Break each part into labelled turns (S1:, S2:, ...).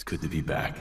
S1: Good to be back.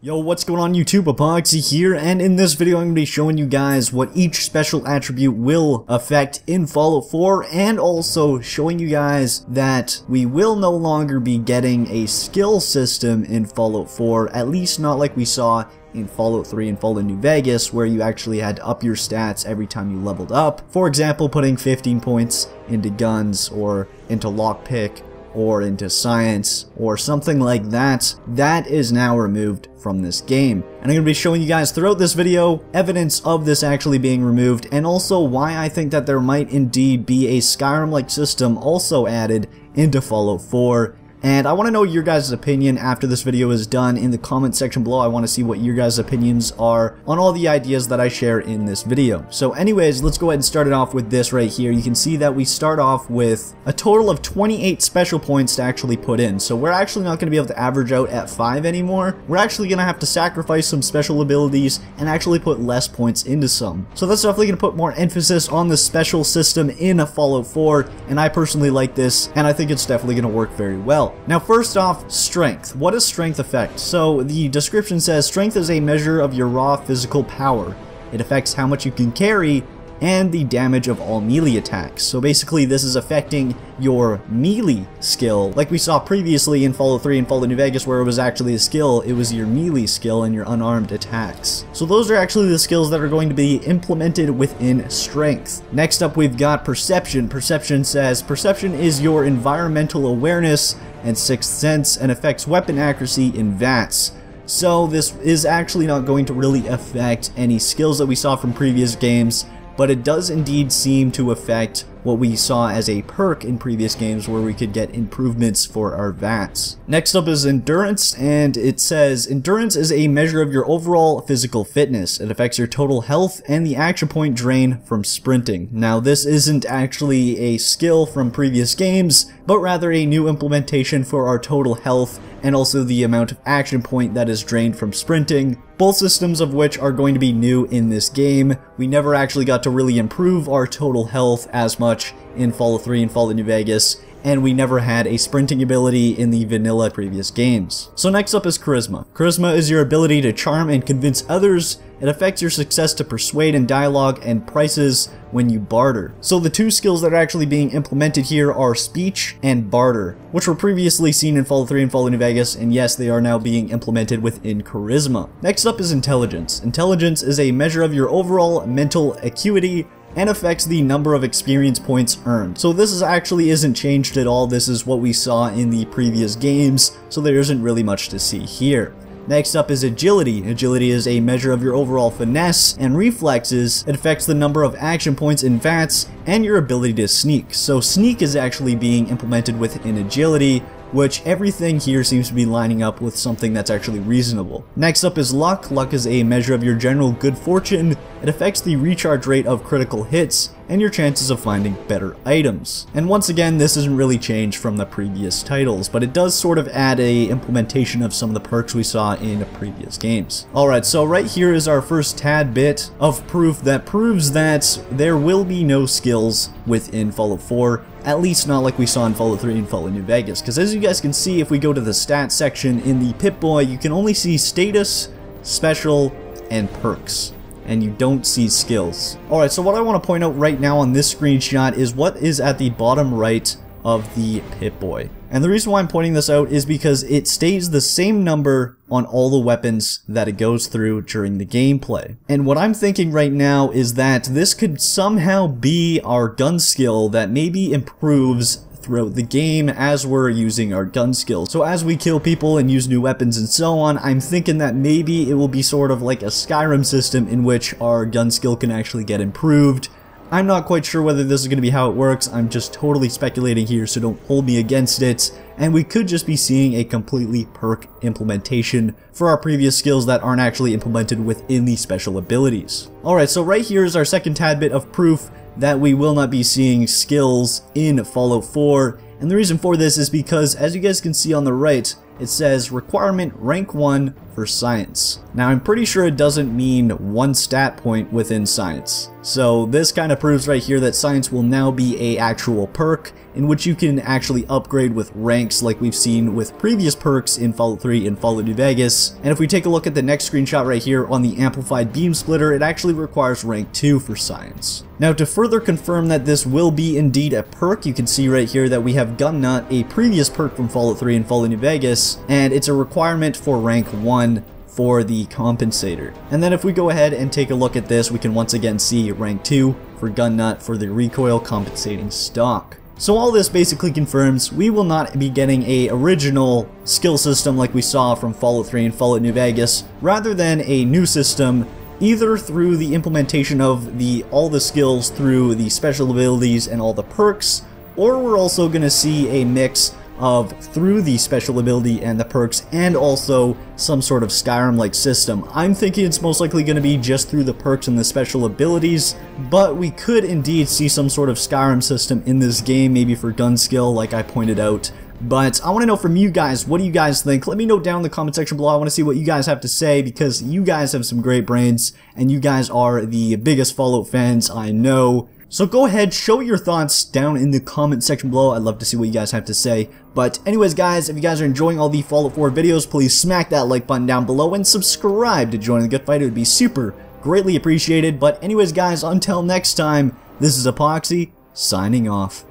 S2: Yo, what's going on YouTube? Epoxy here, and in this video I'm going to be showing you guys what each special attribute will affect in Fallout 4, and also showing you guys that we will no longer be getting a skill system in Fallout 4, at least not like we saw in Fallout 3 and Fallout New Vegas, where you actually had to up your stats every time you leveled up. For example, putting 15 points into guns, or into lockpick, or into science, or something like that. That is now removed from this game. And I'm going to be showing you guys throughout this video evidence of this actually being removed, and also why I think that there might indeed be a Skyrim-like system also added into Fallout 4. And I want to know your guys' opinion after this video is done in the comment section below. I want to see what your guys' opinions are on all the ideas that I share in this video. So anyways, let's go ahead and start it off with this right here. You can see that we start off with a total of 28 special points to actually put in. So we're actually not going to be able to average out at 5 anymore. We're actually going to have to sacrifice some special abilities and actually put less points into some. So that's definitely going to put more emphasis on the special system in a Fallout 4, and I personally like this, and I think it's definitely going to work very well. Now first off, strength. What does strength affect? So the description says strength is a measure of your raw physical power. It affects how much you can carry and the damage of all melee attacks. So basically this is affecting your melee skill, like we saw previously in Fallout 3 and Fallout New Vegas, where it was actually a skill. It was your melee skill and your unarmed attacks. So those are actually the skills that are going to be implemented within strength. Next up we've got perception. Perception says perception is your environmental awareness and sixth sense, and affects weapon accuracy in VATS. So this is actually not going to really affect any skills that we saw from previous games, but it does indeed seem to affect what we saw as a perk in previous games, where we could get improvements for our VATS. Next up is endurance, and it says endurance is a measure of your overall physical fitness. It affects your total health and the action point drain from sprinting. Now this isn't actually a skill from previous games, but rather a new implementation for our total health and also the amount of action point that is drained from sprinting, both systems of which are going to be new in this game. We never actually got to really improve our total health as much in Fallout 3 and Fallout New Vegas, and we never had a sprinting ability in the vanilla previous games. So next up is charisma. Charisma is your ability to charm and convince others. It affects your success to persuade in dialogue and prices when you barter. So the two skills that are actually being implemented here are speech and barter, which were previously seen in Fallout 3 and Fallout New Vegas, and yes, they are now being implemented within charisma. Next up is intelligence. Intelligence is a measure of your overall mental acuity and affects the number of experience points earned. So this actually isn't changed at all. This is what we saw in the previous games, so there isn't really much to see here. Next up is agility. Agility is a measure of your overall finesse and reflexes. It affects the number of action points in VATS and your ability to sneak. So sneak is actually being implemented within agility, which everything here seems to be lining up with something that's actually reasonable. Next up is luck. Luck is a measure of your general good fortune. It affects the recharge rate of critical hits and your chances of finding better items. And once again, this isn't really changed from the previous titles, but it does sort of add a implementation of some of the perks we saw in previous games. Alright, so right here is our first tad bit of proof that proves that there will be no skills within Fallout 4, at least not like we saw in Fallout 3 and Fallout New Vegas. Because as you guys can see, if we go to the stats section in the Pip-Boy, you can only see status, special, and perks, and you don't see skills. Alright, so what I want to point out right now on this screenshot is what is at the bottom right of the Pip-Boy. And the reason why I'm pointing this out is because it stays the same number on all the weapons that it goes through during the gameplay. And what I'm thinking right now is that this could somehow be our gun skill that maybe improves throughout the game as we're using our gun skills. So as we kill people and use new weapons and so on, I'm thinking that maybe it will be sort of like a Skyrim system in which our gun skill can actually get improved. I'm not quite sure whether this is going to be how it works. I'm just totally speculating here, so don't hold me against it. And we could just be seeing a completely perk implementation for our previous skills that aren't actually implemented within the special abilities. Alright, so right here is our second tad bit of proof that we will not be seeing skills in Fallout 4. And the reason for this is because, as you guys can see on the right, it says requirement rank 1 for science. Now I'm pretty sure it doesn't mean 1 stat point within science. So this kind of proves right here that science will now be a actual perk in which you can actually upgrade with ranks like we've seen with previous perks in Fallout 3 and Fallout New Vegas. And if we take a look at the next screenshot right here on the amplified beam splitter, it actually requires rank 2 for science. Now to further confirm that this will be indeed a perk, you can see right here that we have Gun Nut, a previous perk from Fallout 3 and Fallout New Vegas, and it's a requirement for rank 1 for the compensator. And then if we go ahead and take a look at this, we can once again see rank 2 for Gun Nut for the recoil compensating stock. So all this basically confirms we will not be getting a original skill system like we saw from Fallout 3 and Fallout New Vegas, rather than a new system either through the implementation of all the skills through the special abilities and all the perks, or we're also going to see a mix of through the special ability and the perks and also some sort of Skyrim-like system. I'm thinking it's most likely going to be just through the perks and the special abilities, but we could indeed see some sort of Skyrim system in this game, maybe for gun skill like I pointed out. But I want to know from you guys, what do you guys think? Let me know down in the comment section below. I want to see what you guys have to say because you guys have some great brains and you guys are the biggest Fallout fans I know. So go ahead, show your thoughts down in the comment section below. I'd love to see what you guys have to say. But anyways guys, if you guys are enjoying all the Fallout 4 videos, please smack that like button down below and subscribe to join the good fight. It would be super greatly appreciated. But anyways guys, until next time, this is Epoxy signing off.